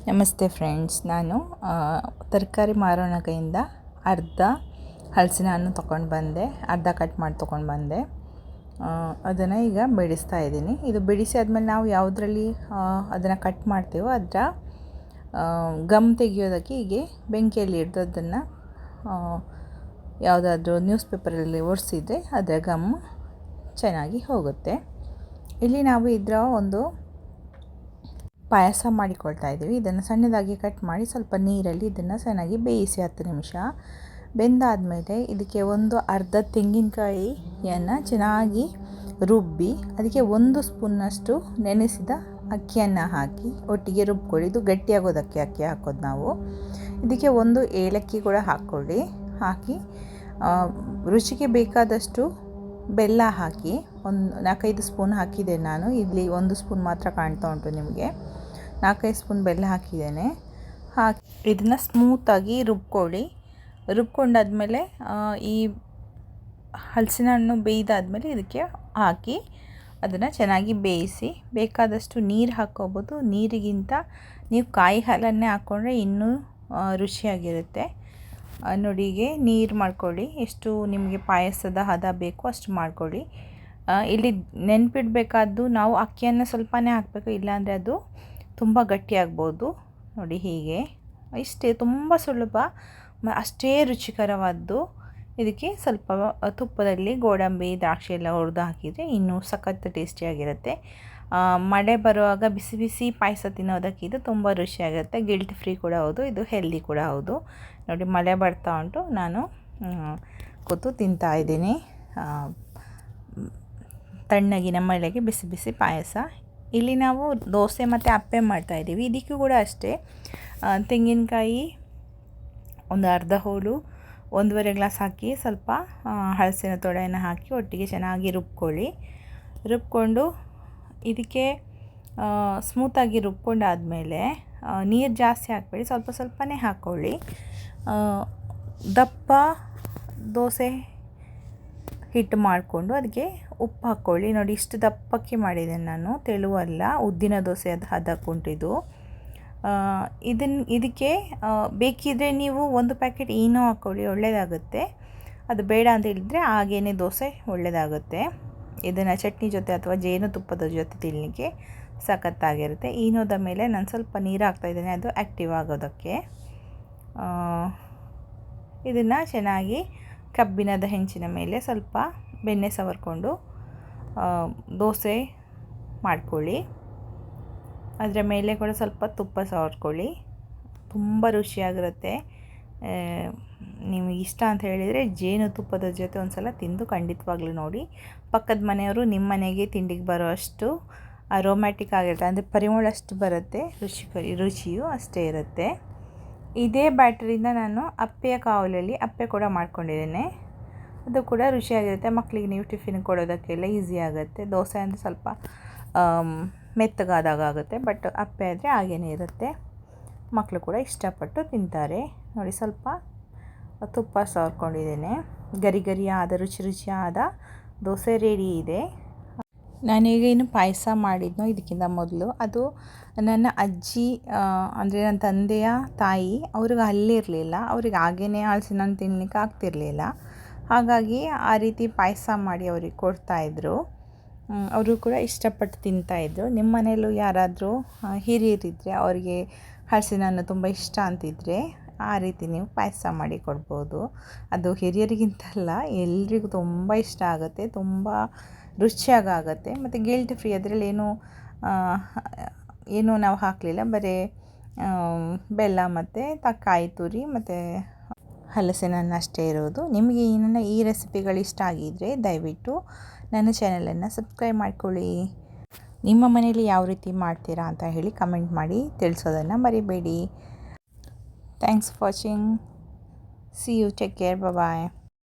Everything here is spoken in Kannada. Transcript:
ನಮಸ್ತೆ ಫ್ರೆಂಡ್ಸ್, ನಾನು ತರಕಾರಿ ಮಾರೋಣ ಕೈಯಿಂದ ಅರ್ಧ ಹಲಸಿನ ಹಣ್ಣು ತೊಗೊಂಡು ಬಂದೆ, ಅರ್ಧ ಕಟ್ ಮಾಡಿ ತೊಗೊಂಡು ಬಂದೆ. ಅದನ್ನು ಈಗ ಬಿಡಿಸ್ತಾ ಇದ್ದೀನಿ. ಇದು ಬಿಡಿಸಿ ಆದಮೇಲೆ ನಾವು ಯಾವುದರಲ್ಲಿ ಅದನ್ನು ಕಟ್ ಮಾಡ್ತೀವೋ ಅದರ ಗಮ್ ತೆಗೆಯೋದಕ್ಕೆ ಹೀಗೆ ಬೆಂಕಿಯಲ್ಲಿ ಹಿಡ್ದು ಅದನ್ನು ಯಾವುದಾದ್ರೂ ನ್ಯೂಸ್ ಪೇಪರಲ್ಲಿ ಒರೆಸಿದ್ರೆ ಅದರ ಗಮ್ ಚೆನ್ನಾಗಿ ಹೋಗುತ್ತೆ. ಇಲ್ಲಿ ನಾವು ಇದರ ಒಂದು ಪಾಯಸ ಮಾಡಿಕೊಳ್ತಾ ಇದ್ದೀವಿ. ಇದನ್ನು ಸಣ್ಣದಾಗಿ ಕಟ್ ಮಾಡಿ ಸ್ವಲ್ಪ ನೀರಲ್ಲಿ ಇದನ್ನು ಚೆನ್ನಾಗಿ ಬೇಯಿಸಿ 10 ನಿಮಿಷ. ಬೆಂದಾದಮೇಲೆ ಇದಕ್ಕೆ ಒಂದು ಅರ್ಧ ತೆಂಗಿನಕಾಯಿಯನ್ನು ಚೆನ್ನಾಗಿ ರುಬ್ಬಿ ಅದಕ್ಕೆ 1 ಸ್ಪೂನ್ನಷ್ಟು ನೆನೆಸಿದ ಅಕ್ಕಿಯನ್ನು ಹಾಕಿ ಒಟ್ಟಿಗೆ ರುಬ್ಕೊಳ್ಳಿ. ಇದು ಗಟ್ಟಿಯಾಗೋದಕ್ಕೆ ಅಕ್ಕಿ ಹಾಕೋದು ನಾವು. ಇದಕ್ಕೆ 1 ಏಲಕ್ಕಿ ಕೂಡ ಹಾಕಿ ರುಚಿಗೆ ಬೇಕಾದಷ್ಟು ಬೆಲ್ಲ ಹಾಕಿ ಒಂದು 4-5 ಸ್ಪೂನ್ ಹಾಕಿದೆ ನಾನು. ಇಲ್ಲಿ 1 ಸ್ಪೂನ್ ಮಾತ್ರ ಕಾಣ್ತಾ ಉಂಟು ನಿಮಗೆ. 4-5 ಸ್ಪೂನ್ ಬೆಲ್ಲ ಹಾಕಿದ್ದೇನೆ. ಇದನ್ನು ಸ್ಮೂತಾಗಿ ರುಬ್ಕೊಂಡಾದ್ಮೇಲೆ ಈ ಹಲಸಿನ ಹಣ್ಣು ಬೇಯ್ದಾದ್ಮೇಲೆ ಇದಕ್ಕೆ ಹಾಕಿ ಅದನ್ನು ಚೆನ್ನಾಗಿ ಬೇಯಿಸಿ ಬೇಕಾದಷ್ಟು ನೀರು ಹಾಕ್ಕೋಬೋದು. ನೀರಿಗಿಂತ ನೀವು ಕಾಯಿ ಹಾಲನ್ನೇ ಹಾಕ್ಕೊಂಡ್ರೆ ಇನ್ನೂ ರುಚಿಯಾಗಿರುತ್ತೆ. ನೋಡಿ, ಹೀಗೆ ನೀರು ಮಾಡ್ಕೊಳ್ಳಿ. ಎಷ್ಟು ನಿಮಗೆ ಪಾಯಸದ ಹದ ಬೇಕೋ ಅಷ್ಟು ಮಾಡ್ಕೊಳ್ಳಿ. ಇಲ್ಲಿ ನೆನಪಿಡಬೇಕಾದ್ದು, ನಾವು ಅಕ್ಕಿಯನ್ನು ಸ್ವಲ್ಪನೇ ಹಾಕಬೇಕು, ಇಲ್ಲಾಂದರೆ ಅದು ತುಂಬ ಗಟ್ಟಿಯಾಗ್ಬೋದು. ನೋಡಿ, ಹೀಗೆ ಇಷ್ಟೇ, ತುಂಬ ಸುಲಭ, ಅಷ್ಟೇ ರುಚಿಕರವಾದ್ದು. ಇದಕ್ಕೆ ಸ್ವಲ್ಪ ತುಪ್ಪದಲ್ಲಿ ಗೋಡಂಬಿ, ದ್ರಾಕ್ಷಿ ಎಲ್ಲ ಹುರಿದು ಹಾಕಿದರೆ ಇನ್ನೂ ಸಖತ್ ಟೇಸ್ಟಿಯಾಗಿರುತ್ತೆ. ಮಳೆ ಬರುವಾಗ ಬಿಸಿ ಬಿಸಿ ಪಾಯಸ ತಿನ್ನೋದಕ್ಕೆ ಇದು ತುಂಬ ರುಚಿಯಾಗಿರುತ್ತೆ. ಗಿಲ್ಟ್ ಫ್ರೀ ಕೂಡ ಹೌದು, ಇದು ಹೆಲ್ದಿ ಕೂಡ ಹೌದು. ನೋಡಿ, ಮಳೆ ಬರ್ತಾ ಉಂಟು, ನಾನು ಕೂತು ತಿಂತಾ ಇದ್ದೀನಿ. ತಣ್ಣಗಿನ ಮಳೆಗೆ ಬಿಸಿ ಬಿಸಿ ಪಾಯಸ. ಇಲ್ಲಿ ನಾವು ದೋಸೆ ಮತ್ತು ಅಪ್ಪೆ ಮಾಡ್ತಾಯಿದ್ದೀವಿ. ಇದಕ್ಕೂ ಕೂಡ ಅಷ್ಟೇ, ತೆಂಗಿನಕಾಯಿ ಒಂದು ಅರ್ಧ ಹೋಳು 1.5 ಗ್ಲಾಸ್ ಹಾಕಿ ಸ್ವಲ್ಪ ಹಲಸಿನ ತೊಳೆಯನ್ನು ಹಾಕಿ ಒಟ್ಟಿಗೆ ಚೆನ್ನಾಗಿ ರುಬ್ಕೊಂಡು ಇದಕ್ಕೆ ಸ್ಮೂತಾಗಿ ರುಬ್ಕೊಂಡಾದಮೇಲೆ ನೀರು ಜಾಸ್ತಿ ಹಾಕಬೇಡಿ, ಸ್ವಲ್ಪನೇ ಹಾಕ್ಕೊಳ್ಳಿ. ದಪ್ಪ ದೋಸೆ ಹಿಟ್ಟು ಮಾಡಿಕೊಂಡು ಅದಕ್ಕೆ ಉಪ್ಪು ಹಾಕ್ಕೊಳ್ಳಿ. ನೋಡಿ, ಇಷ್ಟು ದಪ್ಪಕ್ಕೆ ಮಾಡಿದ್ದೇನೆ ನಾನು, ತೆಳುವಲ್ಲ, ಉದ್ದಿನ ದೋಸೆ ಅದು ಹದಕ್ಕುಂಟಿದು. ಇದಕ್ಕೆ ಬೇಕಿದ್ದರೆ ನೀವು 1 ಪ್ಯಾಕೆಟ್ ಈನೋ ಹಾಕ್ಕೊಳ್ಳಿ, ಒಳ್ಳೆಯದಾಗುತ್ತೆ. ಅದು ಬೇಡ ಅಂತ ಹೇಳಿದರೆ ಹಾಗೇನೆ ದೋಸೆ ಒಳ್ಳೆಯದಾಗುತ್ತೆ. ಇದನ್ನು ಚಟ್ನಿ ಜೊತೆ ಅಥವಾ ಜೇನುತುಪ್ಪದ ಜೊತೆ ತಿನ್ನಲಿಕ್ಕೆ ಸಖತ್ತಾಗಿರುತ್ತೆ. ಈನೋದ ಮೇಲೆ ನಾನು ಸ್ವಲ್ಪ ನೀರು ಹಾಕ್ತಾಯಿದ್ದೇನೆ, ಅದು ಆ್ಯಕ್ಟಿವ್ ಆಗೋದಕ್ಕೆ. ಇದನ್ನು ಚೆನ್ನಾಗಿ ಕಬ್ಬಿಣದ ಹೆಂಚಿನ ಮೇಲೆ ಸ್ವಲ್ಪ ಬೆಣ್ಣೆ ಸವರ್ಕೊಂಡು ದೋಸೆ ಮಾಡ್ಕೊಳ್ಳಿ. ಅದರ ಮೇಲೆ ಕೂಡ ಸ್ವಲ್ಪ ತುಪ್ಪ ಸವರ್ಕೊಳ್ಳಿ. ತುಂಬ ರುಚಿಯಾಗಿರುತ್ತೆ. ನಿಮಗೆ ಇಷ್ಟ ಅಂತ ಹೇಳಿದರೆ ಜೇನುತುಪ್ಪದ ಜೊತೆ ಒಂದು ಸಲ ತಿಂದು ಖಂಡಿತವಾಗ್ಲೂ ನೋಡಿ. ಪಕ್ಕದ ಮನೆಯವರು ನಿಮ್ಮ ಮನೆಗೆ ತಿಂಡಿಗೆ ಬರೋಷ್ಟು ಅರೋಮ್ಯಾಟಿಕ್ ಆಗಿರುತ್ತೆ, ಅಂದರೆ ಪರಿಮಳ ಅಷ್ಟು ಬರುತ್ತೆ, ರುಚಿಯೂ ಅಷ್ಟೇ ಇರುತ್ತೆ. ಇದೇ ಬ್ಯಾಟರಿಂದ ನಾನು ಅಪ್ಪೆಯ ಕಾವಲಲ್ಲಿ ಅಪ್ಪೆ ಕೂಡ ಮಾಡ್ಕೊಂಡಿದ್ದೇನೆ. ಅದು ಕೂಡ ರುಚಿಯಾಗಿರುತ್ತೆ. ಮಕ್ಕಳಿಗೆ ನೀವು ಟಿಫಿನ್ ಕೊಡೋದಕ್ಕೆಲ್ಲ ಈಸಿ ಆಗುತ್ತೆ. ದೋಸೆ ಅಂದರೆ ಸ್ವಲ್ಪ ಮೆತ್ತಗಾದಾಗ ಆಗುತ್ತೆ, ಬಟ್ ಅಪ್ಪೆ ಆದರೆ ಹಾಗೇ ಇರುತ್ತೆ. ಮಕ್ಕಳು ಕೂಡ ಇಷ್ಟಪಟ್ಟು ತಿಂತಾರೆ. ನೋಡಿ, ಸ್ವಲ್ಪ ತುಪ್ಪ ಸವರ್ಕೊಂಡಿದ್ದೇನೆ. ಗರಿಯಾದ ರುಚಿಯಾದ ದೋಸೆ ರೆಡಿ ಇದೆ. ನಾನೀಗ ಏನು ಪಾಯಸ ಮಾಡಿದ್ನೋ ಇದಕ್ಕಿಂತ ಮೊದಲು, ಅದು ನನ್ನ ಅಜ್ಜಿ, ಅಂದರೆ ನನ್ನ ತಂದೆಯ ತಾಯಿ, ಅವ್ರಿಗೆ ಅಲ್ಲಿರಲಿಲ್ಲ. ಅವ್ರಿಗೆ ಹಾಗೇ ಹಲಸಿನ ಹಣ್ಣು ತಿನ್ನಲಿಕ್ಕೆ ಆಗ್ತಿರಲಿಲ್ಲ. ಹಾಗಾಗಿ ಆ ರೀತಿ ಪಾಯಸ ಮಾಡಿ ಅವ್ರಿಗೆ ಕೊಡ್ತಾಯಿದ್ರು. ಅವರು ಕೂಡ ಇಷ್ಟಪಟ್ಟು ತಿಂತಾಯಿದ್ರು. ನಿಮ್ಮ ಮನೆಯಲ್ಲೂ ಯಾರಾದರೂ ಹಿರಿಯರಿದ್ದರೆ, ಅವರಿಗೆ ಹಲಸಿನ ಹಣ್ಣು ತುಂಬ ಇಷ್ಟ ಅಂತಿದ್ದರೆ ಆ ರೀತಿ ನೀವು ಪಾಯಸ ಮಾಡಿ ಕೊಡ್ಬೋದು. ಅದು ಹಿರಿಯರಿಗಿಂತಲ್ಲ, ಎಲ್ರಿಗೂ ತುಂಬ ಇಷ್ಟ ಆಗುತ್ತೆ, ತುಂಬ ರುಚಿಯಾಗುತ್ತೆ. ಮತ್ತು ಗಿಲ್ಟ್ ಫ್ರೀ, ಅದರಲ್ಲಿ ಏನೂ ನಾವು ಹಾಕಲಿಲ್ಲ, ಬರೀ ಬೆಲ್ಲ ಮತ್ತು ಕಾಯಿ ತುರಿ ಮತ್ತು ಹಲಸಿನ ಹಣ್ಣು ಅಷ್ಟೇ ಇರೋದು. ನಿಮಗೆ ಈ ರೆಸಿಪಿಗಳು ಇಷ್ಟ ಆಗಿದ್ದರೆ ದಯವಿಟ್ಟು ನನ್ನ ಚಾನಲನ್ನು ಸಬ್ಸ್ಕ್ರೈಬ್ ಮಾಡ್ಕೊಳ್ಳಿ. ನಿಮ್ಮ ಮನೆಯಲ್ಲಿ ಯಾವ ರೀತಿ ಮಾಡ್ತೀರಾ ಅಂತ ಹೇಳಿ ಕಮೆಂಟ್ ಮಾಡಿ ತಿಳಿಸೋದನ್ನು ಮರಿಬೇಡಿ. Thanks for watching. See you, take care, bye.